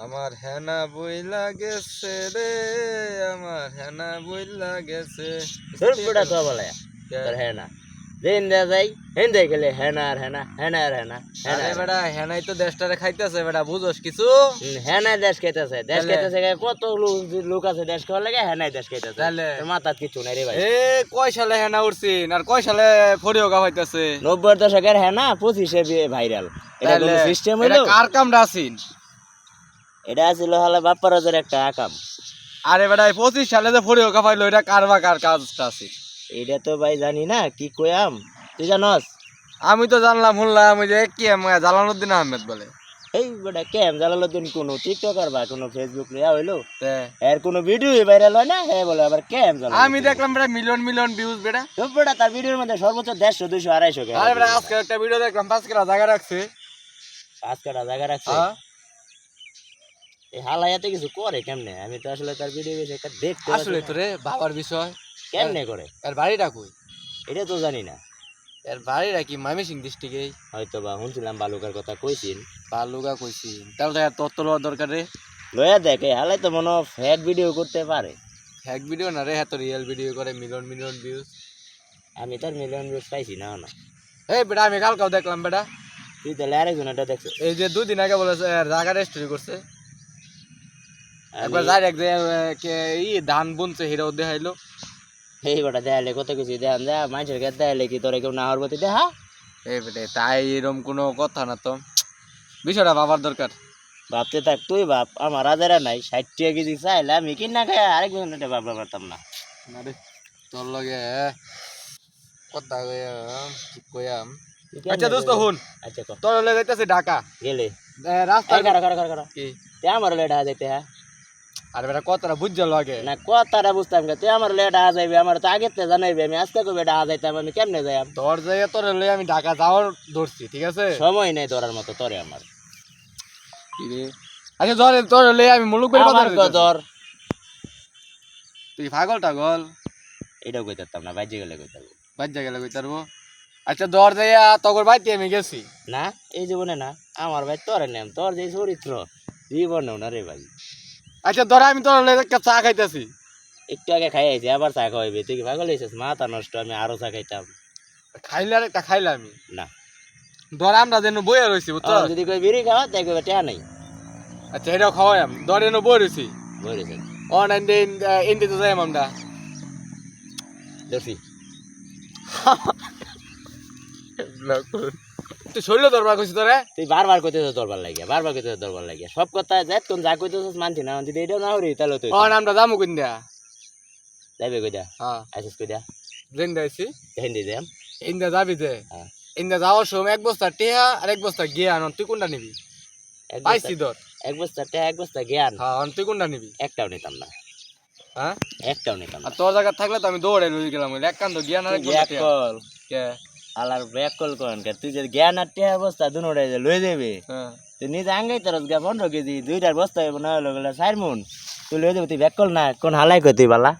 আমার হেনা বইলা গেছে রে, আমার হেনা বইলা গেছে। বুড়া তো বলে তোর হেনা যেন দে যাই হেন দে গেলে হেনা আর হেনা হেনা আর হেনা হেনা আরে বেটা হেনাই তো দেশটারে খাইতেছে বেটা, বুঝোস কিছু? হেনা দেশ খাইতেছে তাহলে? কত লোক আছে দেশ খাওয়ার লাগে হেনাই দেশ খাইতেছে তাহলে? তোর মাথার কিছু নাই রে ভাই। এ কয় সালে হেনা উঠছিন আর কয় সালে ফরিওগা হইতাছে? 90 দশকের হেনা 25-এ ভাইরাল। এটা কোনো সিস্টেম হইলো? কার কামটা আছিন? এটা ছিল হলো বাপ্পারাজের একটা আকাম। আরে বেটা 25 সালে যে ফরিওগা পাইলো, এটা কার বা কার কাজটা আছে? এটা তো ভাই জানি না কি কইয়াম, তুই জানস? আমি তো জানলাম, শুনলাম ওই যে কি জালালউদ্দিন আহমেদ বলে। এই বেটা কেম জালালউদ্দিন কোন টিকটকার বা কোন ফেসবুক লিয়া হইলো? তে এর কোন ভিডিও ভাইরাল হয় না, হে বলে আবার কেম জালালউদ্দিন। আমি দেখলাম বেটা মিলিয়ন মিলিয়ন ভিউজ বেটা। তো বেটা তার ভিডিওর মধ্যে সর্বোচ্চ 150, 200, 250 কে। আরে বেটা আজকে একটা ভিডিও দেখলাম 5 কিলো জায়গা রাখছে। আজকাটা জায়গা রাখছে। হ্যাঁ এই হালায়াতে কিছু করে কেমনে? আমি তো আসলে তার ভিডিও বেশি একটা দেখতে আসলে তো রে বাবার বিষয়। কেমনে করে এর বাড়িটা কই? এটা তো জানি না। এর বাড়িটা কি ময়মনসিংহ ডিস্ট্রিক্টেই? হয়তো বা শুনছিলাম বালুকার কথা কইছিন। বালুকা কইছি, তাহলে তোর তো লওয়ার দরকার রে। লয়া দেখে হালাই তো মনে ফেক ভিডিও করতে পারে। ফেক ভিডিও না রে, হ্যাঁ তো রিয়েল ভিডিও করে মিলিয়ন মিলিয়ন ভিউজ। আমি তার মিলিয়ন ভিউজ পাইছি না না। এই বেটা আমি কালকেও দেখলাম বেটা, তুই তাহলে আরেকজন এটা দেখছো? এই যে 2 দিন আগে বলেছে জায়গাটা স্টোরি করছে। একবার আমি ডাইরেক্ট যে ধান বুনছে হিরাও দেখাইলো। এই বেটা দেখালে কত কিছু দেখান যা মানুষের কাছে দেখালে কি তোরা কেউ না হওয়ার প্রতি দেখা? এই বেটে তাই এরকম কোনো কথা না তো, বিষয়টা ভাবার দরকার। ভাবতে থাক তুই ভাব, আমার হাজারা নাই 60 টাকা কেজি চাইলে আমি কিনা খাই আরেকজন এটা ভাবতে পারতাম না। না রে, তোর লগে কথা কইয়াম কি কইয়াম। তুই কেমনে আচ্ছা দোস্ত কইবি? শুন, আচ্ছা ক তোর লগে যাইতাছি ঢাকা। গেলে রাস্তা এই কারা কি? তুই আমার লেটা যাইতে হ্যাঁ আরে বেটা কথাটা বুঝছো লাগে না কথাটা বুঝতাম কে? তুই আমার লেটা যাইবি, আমার তো আগের থেকে জানাইবি, আমি আজকে কবে এটা যাইতাম, আমি কেমনে যাইম? তোর জায়গা তোর লই আমি ঢাকা যাওয়ার ধরছি, ঠিক আছে? সময় নেই ধরার মতো তোরে আমার। কি রে? আচ্ছা ধর তোর লই আমি মুলুক বাড়ি আমার বাজার যাইতাছি। ধর তুই পাগল টাগল এটাও কইতাম না, বাইজে গেলে কইতাম বাজ্জা গেলে কই তারবো। আচ্ছা ধর যাইয়া তোর বাড়িতে আমি গেছি। না এই জীবনে না, আমার ভাই তোরে নেম, তোর যে চরিত্র জীবনেও না রে ভাই। আচ্ছা ধর আমি তোর লই একটা চা খাইতাছি। একটু আগে খাই আইছি আবার চা খাওয়াইবি? তুই কি পাগল হয়েছিস? মাথা নষ্ট, আমি আরো চা খাইতাম খাইলে আর একটা খাইলাম আমি। না। ধর আমরা যেন বইয়া রইছি বুঝছো। যদি কই বিড়ি খাওয়া তাই কইবে টেয়া নাই। আচ্ছা এটাও খাওয়াই আমি, ধর এনে বই রইছি। বলেছেন অনলাইন দিন ইন্দি তো যাই আমরা। দর্শি তুই শরীর দরবার কইছি তোরে। তুই বারবার কইতেছ দরবার লাগিয়া, বারবার কইতেছ দরবার লাগিয়া, সব কথা যাই কোন যা কইতেছিস মানছি না, যদি এটাও না হরি তাহলে তুই আমরা যাবো কিন দেয়া। যাইবে কই দা হ্যাঁ আইসিস কই দা জিন্দা আইছি। হিন্দি দেম। ইন্দা যাবি যে, হ্যাঁ ইন্দা যাওয়ার সময় 1 বস্তা টিহা আর 1 বস্তা জ্ঞান, তুই কোনটা নিবি? পাইছি ধর। এক বস্তা টেয়া এক বস্তা জ্ঞান হ্যাঁ তুই কোনটা নিবি? একটাও নিতাম না, হ্যাঁ একটাও নিতাম না। আর তোর জায়গা থাকলে তো আমি দৌড়ে লই গেলাম, এক কান্দ জ্ঞান আর 1 বস্তা টিহা। কল কে? আলার ব্যাক কল করেন কে? তুই যে জ্ঞান আর টেয়া বস্তা দুনোটাই যে লই যাবে, হ্যাঁ তুই নিজে আঙ্গাই তোর গা 15 কেজি 2টার বস্তা হইব না হলো 4 মন, তুই লই যাবি, তুই ব্যাক কল না কোন হালাই কই তুই বালা?